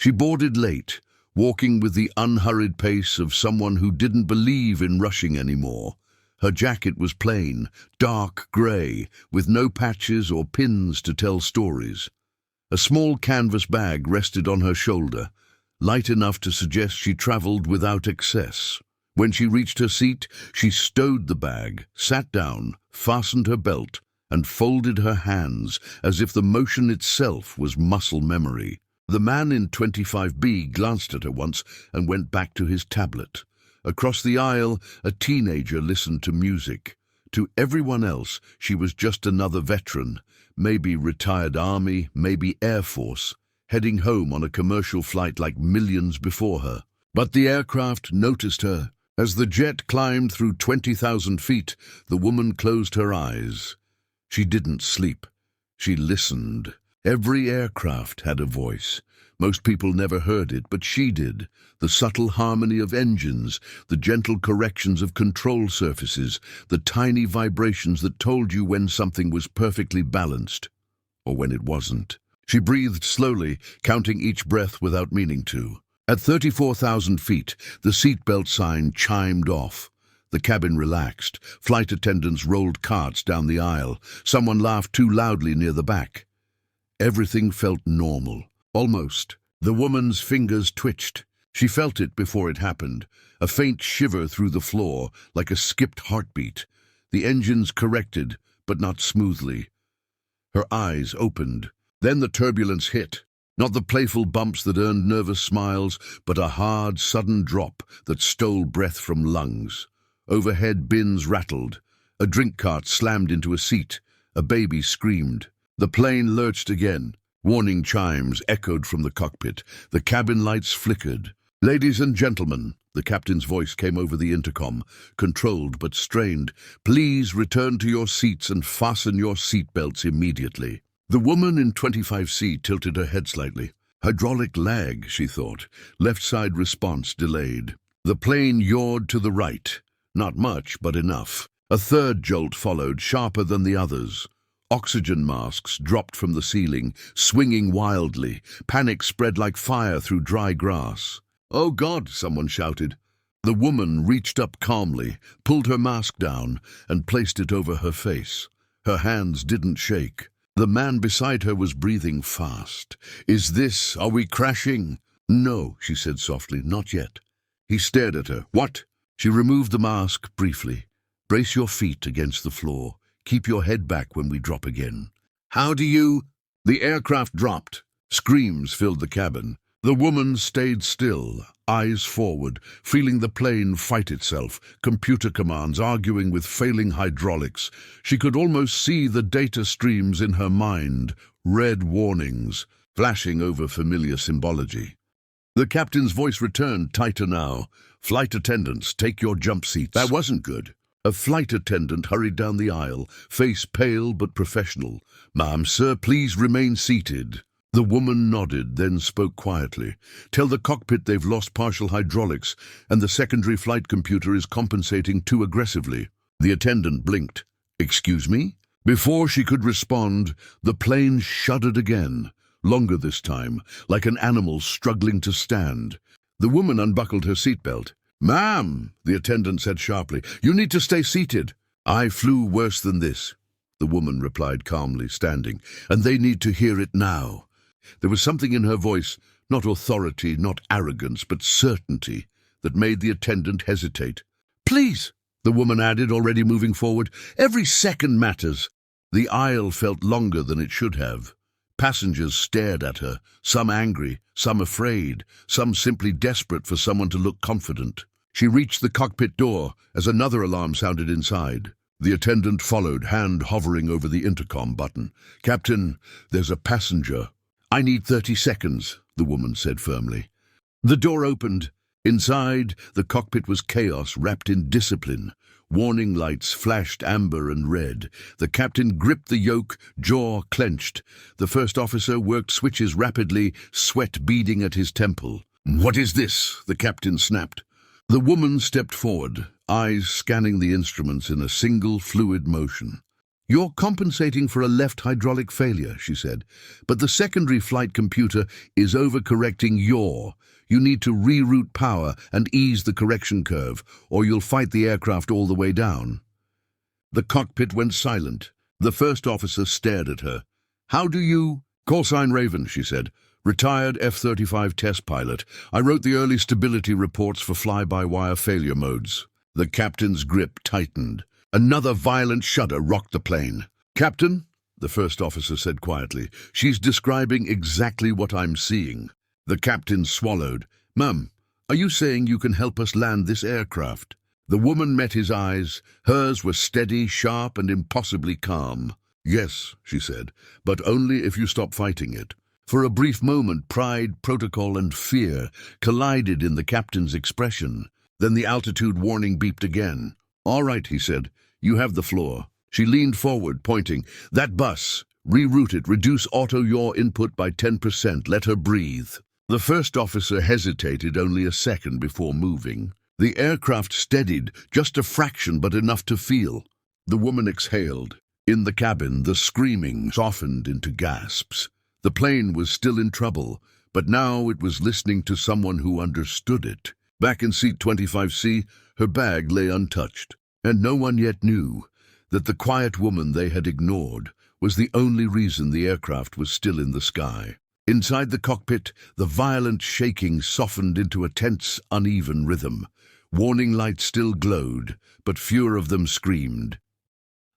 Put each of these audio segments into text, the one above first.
She boarded late, walking with the unhurried pace of someone who didn't believe in rushing anymore. Her jacket was plain, dark grey, with no patches or pins to tell stories. A small canvas bag rested on her shoulder, light enough to suggest she travelled without excess. When she reached her seat, she stowed the bag, sat down, fastened her belt, and folded her hands as if the motion itself was muscle memory. The man in 25B glanced at her once and went back to his tablet. Across the aisle, a teenager listened to music. To everyone else, she was just another veteran, maybe retired Army, maybe Air Force, heading home on a commercial flight like millions before her. But the aircraft noticed her. As the jet climbed through 20,000 feet, the woman closed her eyes. She didn't sleep. She listened. Every aircraft had a voice. Most people never heard it, but she did. The subtle harmony of engines, the gentle corrections of control surfaces, the tiny vibrations that told you when something was perfectly balanced, or when it wasn't. She breathed slowly, counting each breath without meaning to. At 34,000 feet, the seatbelt sign chimed off. The cabin relaxed. Flight attendants rolled carts down the aisle. Someone laughed too loudly near the back. Everything felt normal. Almost. The woman's fingers twitched. She felt it before it happened. A faint shiver through the floor, like a skipped heartbeat. The engines corrected, but not smoothly. Her eyes opened. Then the turbulence hit. Not the playful bumps that earned nervous smiles, but a hard, sudden drop that stole breath from lungs. Overhead bins rattled. A drink cart slammed into a seat. A baby screamed. The plane lurched again. Warning chimes echoed from the cockpit. The cabin lights flickered. "Ladies and gentlemen," the captain's voice came over the intercom, controlled but strained. "Please return to your seats and fasten your seatbelts immediately." The woman in 25C tilted her head slightly. Hydraulic lag, she thought. Left side response delayed. The plane yawed to the right. Not much, but enough. A third jolt followed, sharper than the others. Oxygen masks dropped from the ceiling, swinging wildly. Panic spread like fire through dry grass. "Oh God!" someone shouted. The woman reached up calmly, pulled her mask down, and placed it over her face. Her hands didn't shake. The man beside her was breathing fast. Are we crashing?" "No," she said softly, "not yet." He stared at her. "What?" She removed the mask briefly. "Brace your feet against the floor. Keep your head back when we drop again." "How do you—" The aircraft dropped. Screams filled the cabin. The woman stayed still, eyes forward, feeling the plane fight itself, computer commands arguing with failing hydraulics. She could almost see the data streams in her mind, red warnings, flashing over familiar symbology. The captain's voice returned, tighter now. "Flight attendants, take your jump seats." That wasn't good. A flight attendant hurried down the aisle, face pale but professional. "Ma'am, sir, please remain seated." The woman nodded, then spoke quietly. "Tell the cockpit they've lost partial hydraulics, and the secondary flight computer is compensating too aggressively." The attendant blinked. "Excuse me?" Before she could respond, the plane shuddered again, longer this time, like an animal struggling to stand. The woman unbuckled her seatbelt. "Ma'am," the attendant said sharply, "you need to stay seated." "I flew worse than this," the woman replied calmly, standing, "and they need to hear it now." There was something in her voice, not authority, not arrogance, but certainty, that made the attendant hesitate. "Please," the woman added, already moving forward, "every second matters." The aisle felt longer than it should have. Passengers stared at her, some angry, some afraid, some simply desperate for someone to look confident. She reached the cockpit door as another alarm sounded inside. The attendant followed, hand hovering over the intercom button. "Captain, there's a passenger." "I need 30 seconds, the woman said firmly. The door opened. Inside, the cockpit was chaos wrapped in discipline. Warning lights flashed amber and red. The captain gripped the yoke, jaw clenched. The first officer worked switches rapidly, sweat beading at his temple. "What is this?" the captain snapped. The woman stepped forward, eyes scanning the instruments in a single fluid motion. "You're compensating for a left hydraulic failure," she said, "but the secondary flight computer is overcorrecting You need to reroute power and ease the correction curve, or you'll fight the aircraft all the way down." The cockpit went silent. The first officer stared at her. "How do you—" "Call sign Raven," she said. "Retired F-35 test pilot. I wrote the early stability reports for fly-by-wire failure modes." The captain's grip tightened. Another violent shudder rocked the plane. "Captain," the first officer said quietly, "she's describing exactly what I'm seeing." The captain swallowed. "Ma'am, are you saying you can help us land this aircraft?" The woman met his eyes. Hers were steady, sharp, and impossibly calm. "Yes," she said, "but only if you stop fighting it." For a brief moment, pride, protocol, and fear collided in the captain's expression. Then the altitude warning beeped again. "All right," he said. "You have the floor." She leaned forward, pointing. "That bus. Reroute it. Reduce auto-yaw input by 10%. Let her breathe." The first officer hesitated only a second before moving. The aircraft steadied, just a fraction but enough to feel. The woman exhaled. In the cabin, the screaming softened into gasps. The plane was still in trouble, but now it was listening to someone who understood it. Back in seat 25C, her bag lay untouched, and no one yet knew that the quiet woman they had ignored was the only reason the aircraft was still in the sky. Inside the cockpit, the violent shaking softened into a tense, uneven rhythm. Warning lights still glowed, but fewer of them screamed.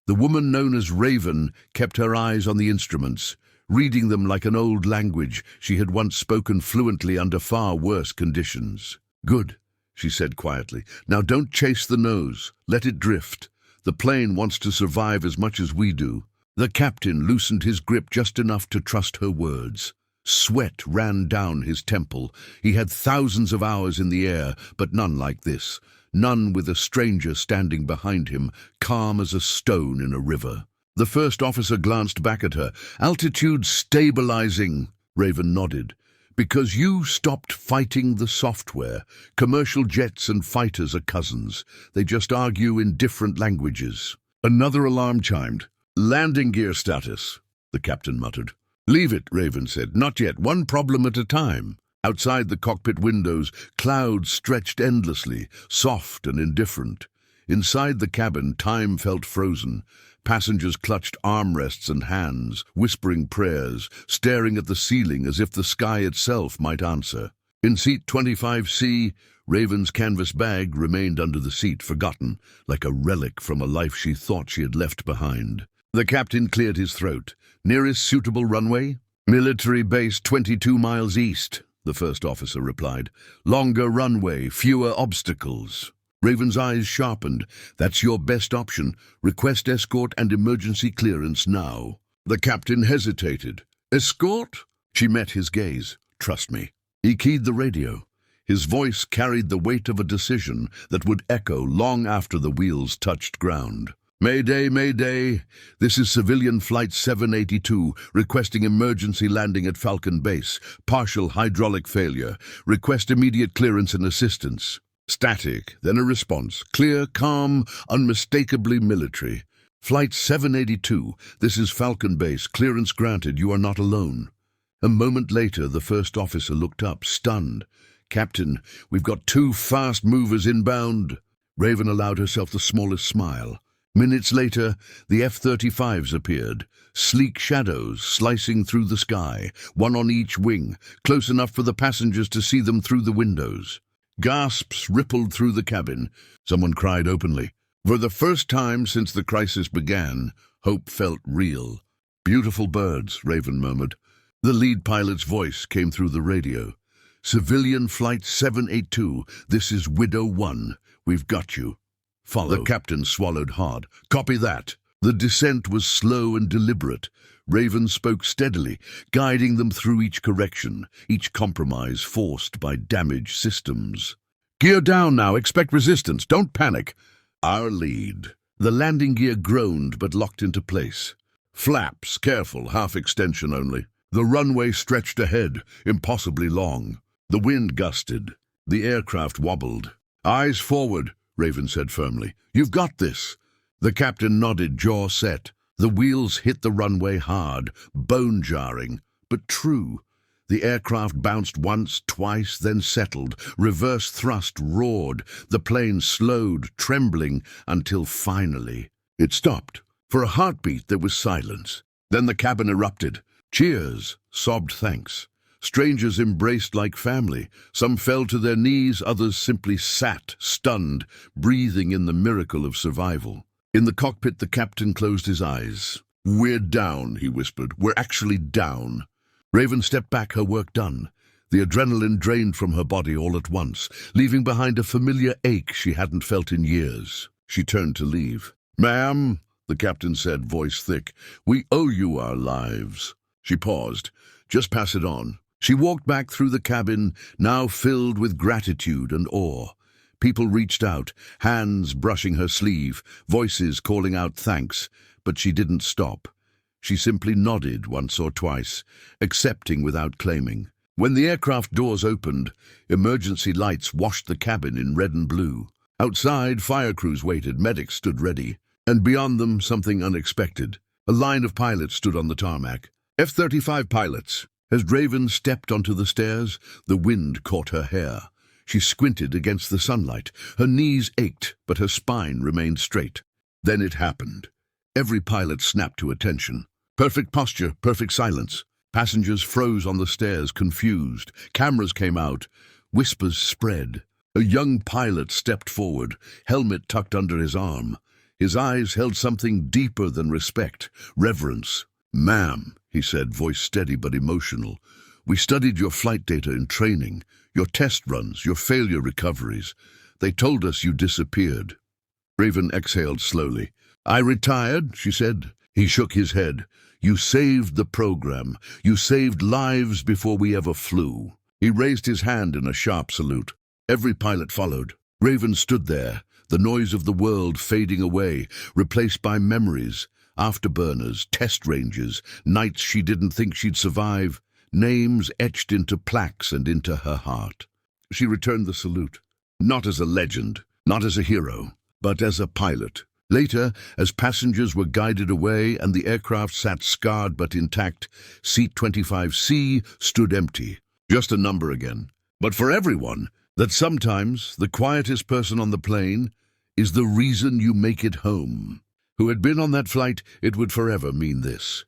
The woman known as Raven kept her eyes on the instruments, reading them like an old language she had once spoken fluently under far worse conditions. "Good," she said quietly. "Now don't chase the nose. Let it drift. The plane wants to survive as much as we do." The captain loosened his grip just enough to trust her words. Sweat ran down his temple. He had thousands of hours in the air, but none like this. None with a stranger standing behind him, calm as a stone in a river. The first officer glanced back at her. "Altitude stabilizing," Raven nodded. "Because you stopped fighting the software. Commercial jets and fighters are cousins. They just argue in different languages." Another alarm chimed. "Landing gear status," the captain muttered. "Leave it," Raven said. "Not yet. One problem at a time." Outside the cockpit windows, clouds stretched endlessly, soft and indifferent. Inside the cabin, time felt frozen. Passengers clutched armrests and hands, whispering prayers, staring at the ceiling as if the sky itself might answer. In seat 25C, Raven's canvas bag remained under the seat, forgotten, like a relic from a life she thought she had left behind. The captain cleared his throat. "Nearest suitable runway?" "Military base 22 miles east," the first officer replied. "Longer runway, fewer obstacles." Raven's eyes sharpened. "That's your best option. Request escort and emergency clearance now." The captain hesitated. "Escort?" She met his gaze. "Trust me." He keyed the radio. His voice carried the weight of a decision that would echo long after the wheels touched ground. "Mayday, Mayday. This is civilian flight 782, requesting emergency landing at Falcon Base. Partial hydraulic failure. Request immediate clearance and assistance." Static, then a response. Clear, calm, unmistakably military. "Flight 782, this is Falcon Base. Clearance granted. You are not alone." A moment later, the first officer looked up, stunned. "Captain, we've got 2 fast movers inbound." Raven allowed herself the smallest smile. Minutes later, the F-35s appeared, sleek shadows slicing through the sky, one on each wing, close enough for the passengers to see them through the windows. Gasps rippled through the cabin. Someone cried openly. For the first time since the crisis began, hope felt real. "Beautiful birds," Raven murmured. The lead pilot's voice came through the radio. "Civilian Flight 782, this is Widow 1. We've got you. Follow." The captain swallowed hard. "Copy that." The descent was slow and deliberate. Raven spoke steadily, guiding them through each correction, each compromise forced by damaged systems. "Gear down now. Expect resistance. Don't panic." "Our lead." The landing gear groaned but locked into place. "Flaps, careful, half extension only." The runway stretched ahead, impossibly long. The wind gusted. The aircraft wobbled. "Eyes forward," Raven said firmly. "You've got this." The captain nodded, jaw set. The wheels hit the runway hard, bone-jarring, but true. The aircraft bounced once, twice, then settled. Reverse thrust roared. The plane slowed, trembling, until finally it stopped. For a heartbeat, there was silence. Then the cabin erupted. Cheers, sobbed thanks. Strangers embraced like family. Some fell to their knees, others simply sat, stunned, breathing in the miracle of survival. In the cockpit, the captain closed his eyes. "We're down," he whispered. "We're actually down." Raven stepped back, her work done. The adrenaline drained from her body all at once, leaving behind a familiar ache she hadn't felt in years. She turned to leave. "Ma'am," the captain said, voice thick, "we owe you our lives." She paused. "Just pass it on." She walked back through the cabin, now filled with gratitude and awe. People reached out, hands brushing her sleeve, voices calling out thanks, but she didn't stop. She simply nodded once or twice, accepting without claiming. When the aircraft doors opened, emergency lights washed the cabin in red and blue. Outside, fire crews waited, medics stood ready. And beyond them, something unexpected. A line of pilots stood on the tarmac. F-35 pilots. As Raven stepped onto the stairs, the wind caught her hair. She squinted against the sunlight. Her knees ached, but her spine remained straight. Then it happened. Every pilot snapped to attention. Perfect posture, perfect silence. Passengers froze on the stairs, confused. Cameras came out. Whispers spread. A young pilot stepped forward, helmet tucked under his arm. His eyes held something deeper than respect, reverence. "Ma'am," he said, voice steady but emotional, "we studied your flight data in training, your test runs, your failure recoveries. They told us you disappeared." Raven exhaled slowly. "I retired," she said. He shook his head. "You saved the program. You saved lives before we ever flew." He raised his hand in a sharp salute. Every pilot followed. Raven stood there, the noise of the world fading away, replaced by memories, afterburners, test ranges, nights she didn't think she'd survive, names etched into plaques and into her heart. She returned the salute, not as a legend, not as a hero, but as a pilot. Later, as passengers were guided away and the aircraft sat scarred but intact, seat 25C stood empty, just a number again. But for everyone, that sometimes the quietest person on the plane is the reason you make it home. Who had been on that flight, it would forever mean this.